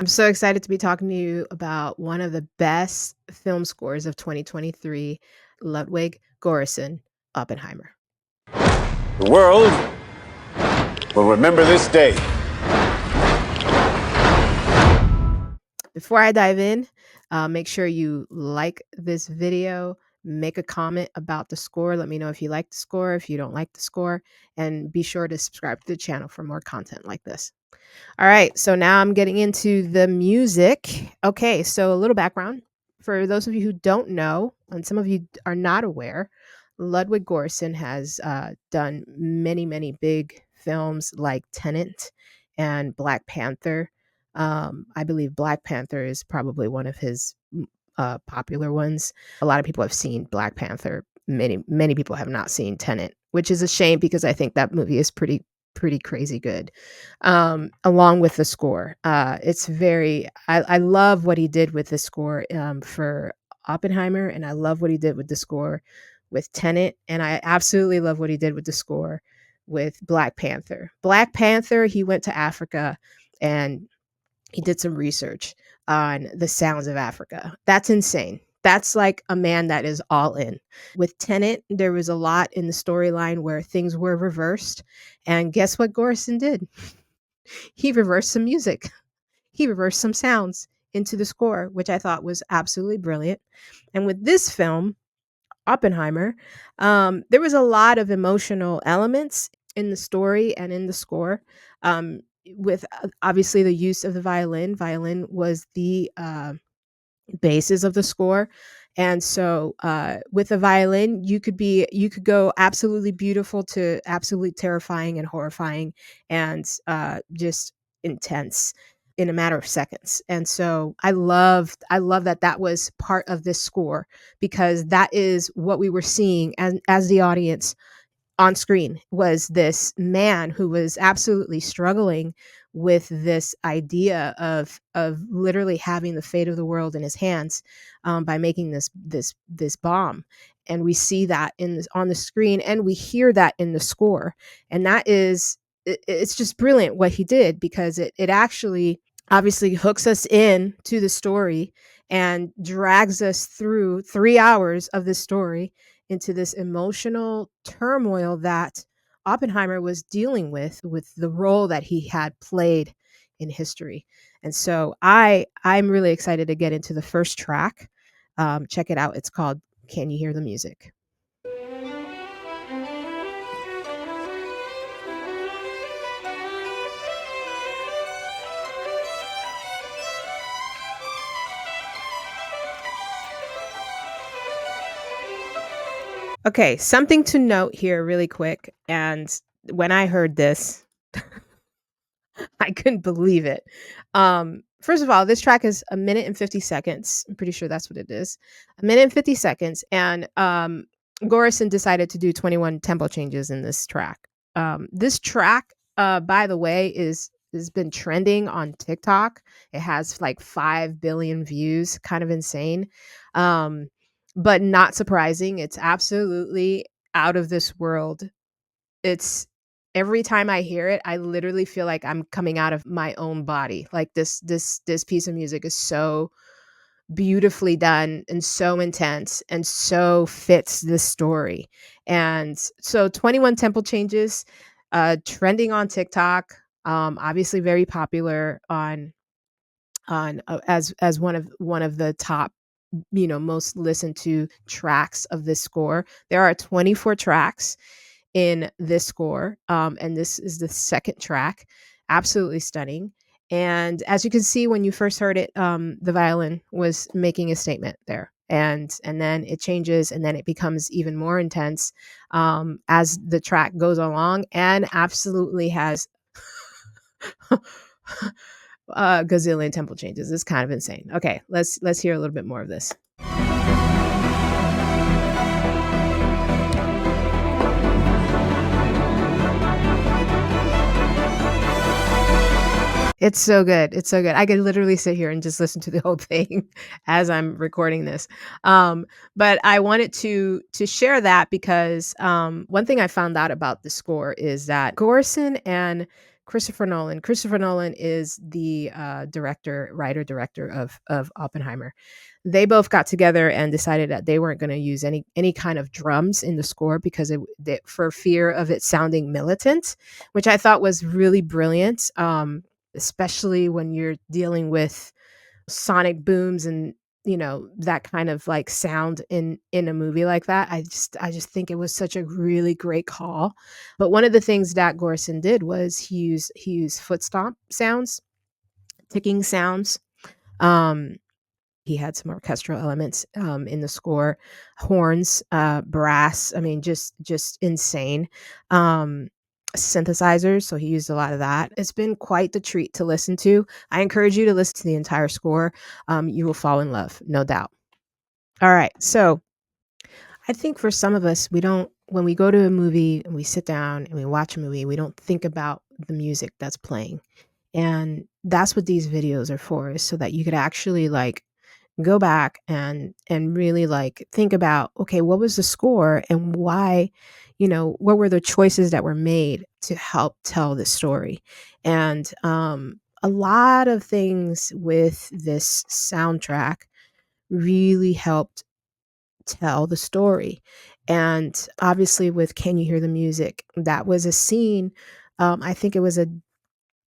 I'm so excited to be talking to you about one of the best film scores of 2023, Ludwig Göransson, Oppenheimer. The world will remember this day. Before I dive in, make sure you like this video, make a comment about the score. Let me know if you like the score, if you don't like the score, and be sure to subscribe to the channel for more content like this. All right, so now I'm getting into the music. Okay, so a little background. For those of you who don't know, and some of you are not aware, Ludwig Göransson has done many, many big films like Tenet and Black Panther. I believe Black Panther is probably one of his popular ones. A lot of people have seen Black Panther. Many people have not seen Tenet, which is a shame because I think that movie is pretty crazy good. Along with the score, it's very. I love what he did with the score for Oppenheimer, and I love what he did with the score with Tenet, and I absolutely love what he did with the score with Black Panther. Black Panther, he went to Africa and he did some research on the sounds of Africa. That's insane. That's like a man that is all in. With Tenet, there was a lot in the storyline where things were reversed. And guess what Gorson did? He reversed some music. He reversed some sounds into the score, which I thought was absolutely brilliant. And with this film, Oppenheimer, there was a lot of emotional elements in the story and in the score. With obviously the use of the violin. Violin was the basis of the score. And so with a violin, you could go absolutely beautiful to absolutely terrifying and horrifying and just intense in a matter of seconds. And so I love that that was part of this score because that is what we were seeing as the audience on screen was this man who was absolutely struggling with this idea of literally having the fate of the world in his hands by making this bomb, and we see that on the screen, and we hear that in the score, and that is it's just brilliant what he did because it actually obviously hooks us in to the story and drags us through 3 hours of this story into this emotional turmoil that Oppenheimer was dealing with the role that he had played in history. And so I'm really excited to get into the first track. Check it out. It's called Can You Hear the Music? Okay, something to note here really quick. And when I heard this, I couldn't believe it. First of all, this track is a minute and 50 seconds. I'm pretty sure that's what it is. A minute and 50 seconds. And Gorison decided to do 21 tempo changes in this track. This track, by the way, has been trending on TikTok. It has like 5 billion views, kind of insane. Um, but not surprising. It's absolutely out of this world. It's every time I hear it, I literally feel like I'm coming out of my own body. Like this piece of music is so beautifully done and so intense and so fits the story. And so 21 tempo changes trending on TikTok, obviously very popular on as one of the top most listened to tracks of this score. There are 24 tracks in this score. And this is the second track. Absolutely stunning. And as you can see, when you first heard it, the violin was making a statement there. And then it changes and then it becomes even more intense as the track goes along and absolutely has a gazillion tempo changes. It's kind of insane. Okay, let's hear a little bit more of this. It's so good. It's so good. I could literally sit here and just listen to the whole thing as I'm recording this. But I wanted to share that because one thing I found out about the score is that Gorson and Christopher Nolan. Christopher Nolan is the writer director of Oppenheimer. They both got together and decided that they weren't going to use any kind of drums in the score because for fear of it sounding militant, which I thought was really brilliant. Especially when you're dealing with sonic booms and that kind of like sound in a movie like that. I just think it was such a really great call. But one of the things that Gorson did was he used foot stomp sounds, ticking sounds. um he had some orchestral elements in the score, horns, brass. I mean, just insane. Um, Synthesizers. So he used a lot of that. It's been quite the treat to listen to. I encourage you to listen to the entire score. You will fall in love, no doubt. All right. So I think for some of us, we don't, when we go to a movie and we sit down and we watch a movie, we don't think about the music that's playing. And that's what these videos are for, is so that you could actually like go back and really like think about, okay, what was the score and why, what were the choices that were made to help tell the story. And a lot of things with this soundtrack really helped tell the story. And obviously with Can You Hear the Music, that was a scene. I think it was a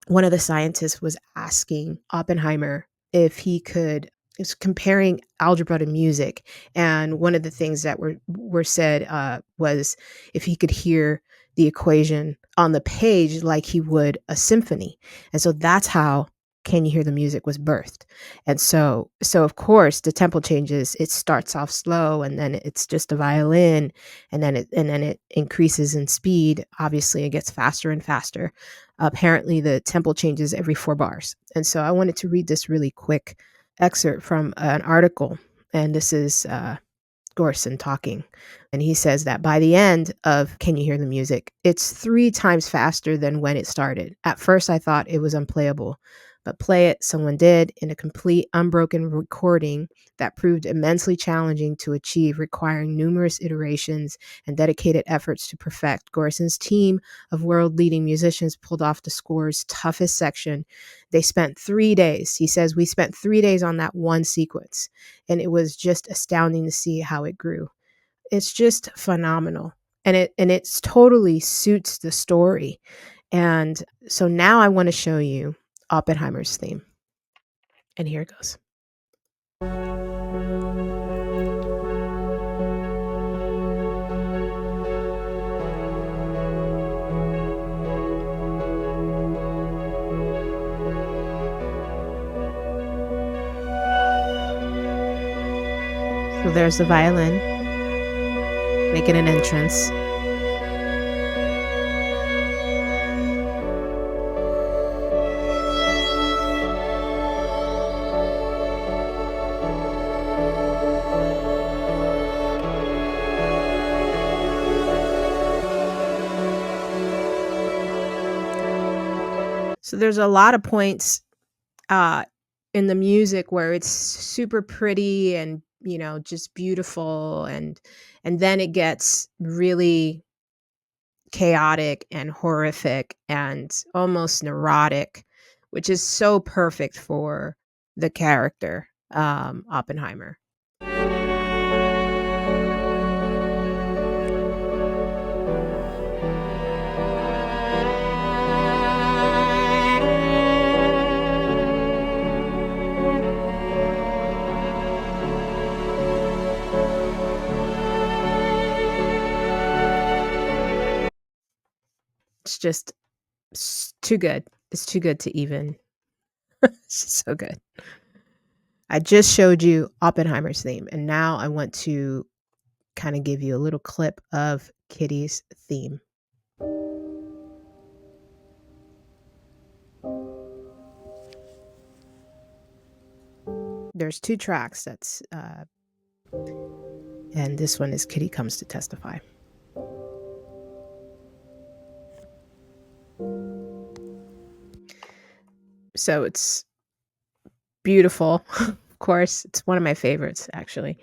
one of the scientists was asking Oppenheimer if he could, is comparing algebra to music, and one of the things that were said was if he could hear the equation on the page like he would a symphony. And so that's how Can You Hear the Music was birthed. And so of course the tempo changes. It starts off slow and then it's just a violin, and then it increases in speed. Obviously it gets faster and faster. Apparently the tempo changes every 4 bars. And so I wanted to read this really quick excerpt from an article. And this is Gorson talking. And he says that by the end of Can You Hear the Music, it's 3 times faster than when it started. At first, I thought it was unplayable, but play it, someone did, in a complete, unbroken recording that proved immensely challenging to achieve, requiring numerous iterations and dedicated efforts to perfect. Gorson's team of world leading musicians pulled off the score's toughest section. They spent 3 days. He says, we spent 3 days on that one sequence, and it was just astounding to see how it grew. It's just phenomenal. And it's totally suits the story. And so now I want to show you Oppenheimer's theme. And here it goes. So there's the violin making an entrance. So there's a lot of points uh, in the music where it's super pretty and just beautiful, and then it gets really chaotic and horrific and almost neurotic, which is so perfect for the character Oppenheimer. It's just too good. It's too good to even. It's so good. I just showed you Oppenheimer's theme, and now I want to kind of give you a little clip of Kitty's theme. There's 2 tracks and this one is Kitty Comes to Testify. So it's beautiful. Of course, it's one of my favorites actually.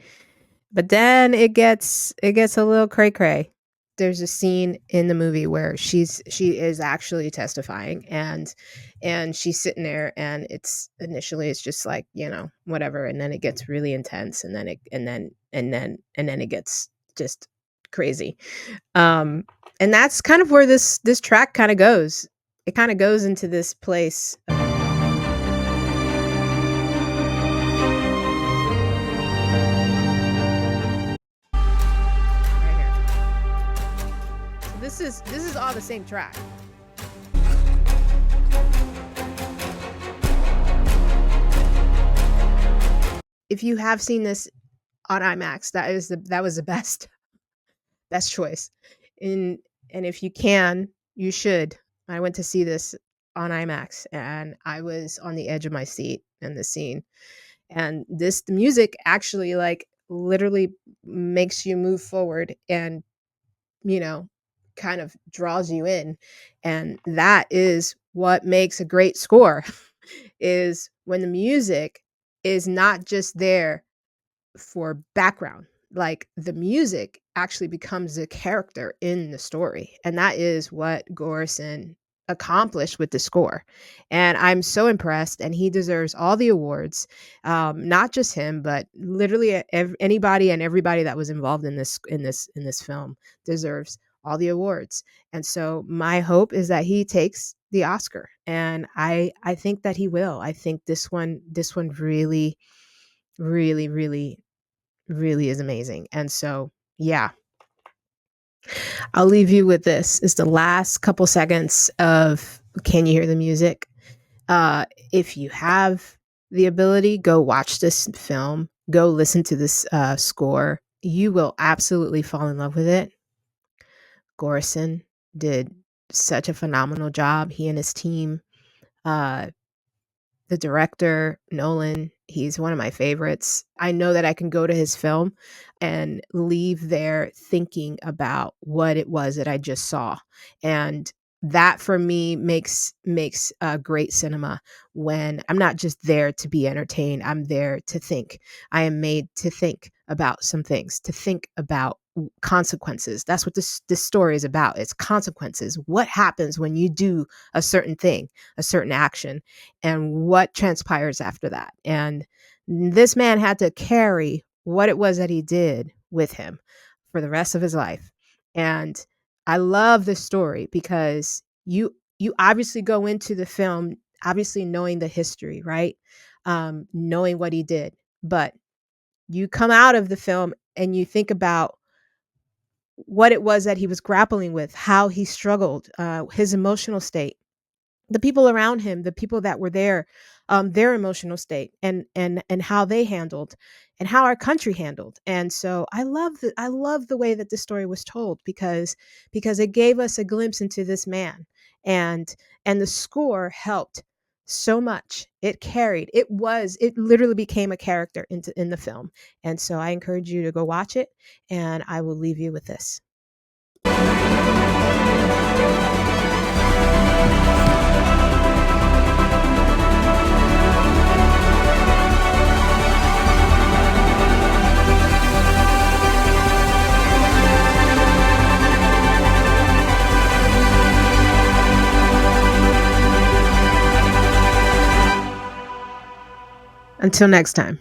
But then it gets a little cray cray. there's a scene in the movie where she is actually testifying, and she's sitting there, and it's initially it's just like, whatever, and then it gets really intense, and then it gets just crazy. Um and that's kind of where this track kind of goes. It kind of goes into this place right here. So this is all the same track. If you have seen this on IMAX, that was the best choice. And and if you can, you should. I went to see this on IMAX, and I was on the edge of my seat in the scene. And the music actually, like, literally makes you move forward, and you know kind of draws you in. And that is what makes a great score is when the music is not just there for background. Like, the music actually becomes a character in the story. And that is what Gorison accomplished with the score. And I'm so impressed, and he deserves all the awards. Not just him, but literally anybody and everybody that was involved in this film deserves all the awards. And so my hope is that he takes the Oscar. And I think that he will. I think this one really, really, really, really is amazing. And so, yeah, I'll leave you with this. It's the last couple seconds of Can You Hear the Music? If you have the ability, go watch this film, go listen to this score. You will absolutely fall in love with it. Gorison did such a phenomenal job. He and his team. Uh, the director, Nolan, he's one of my favorites. I know that I can go to his film and leave there thinking about what it was that I just saw. And that for me makes great cinema, when I'm not just there to be entertained, I'm there to think. I am made to think about some things, to think about consequences. That's what this story is about. It's consequences. What happens when you do a certain thing, a certain action, and what transpires after that. And this man had to carry what it was that he did with him for the rest of his life. And I love this story because you obviously go into the film obviously knowing the history, right? Knowing what he did, but you come out of the film and you think about what it was that he was grappling with, how he struggled, his emotional state, the people around him, the people that were there, their emotional state, and how they handled, and how our country handled. And so I love the way that this story was told, because it gave us a glimpse into this man. And the score helped so much. It carried. It literally became a character in the film. And so I encourage you to go watch it, and I will leave you with this. Until next time.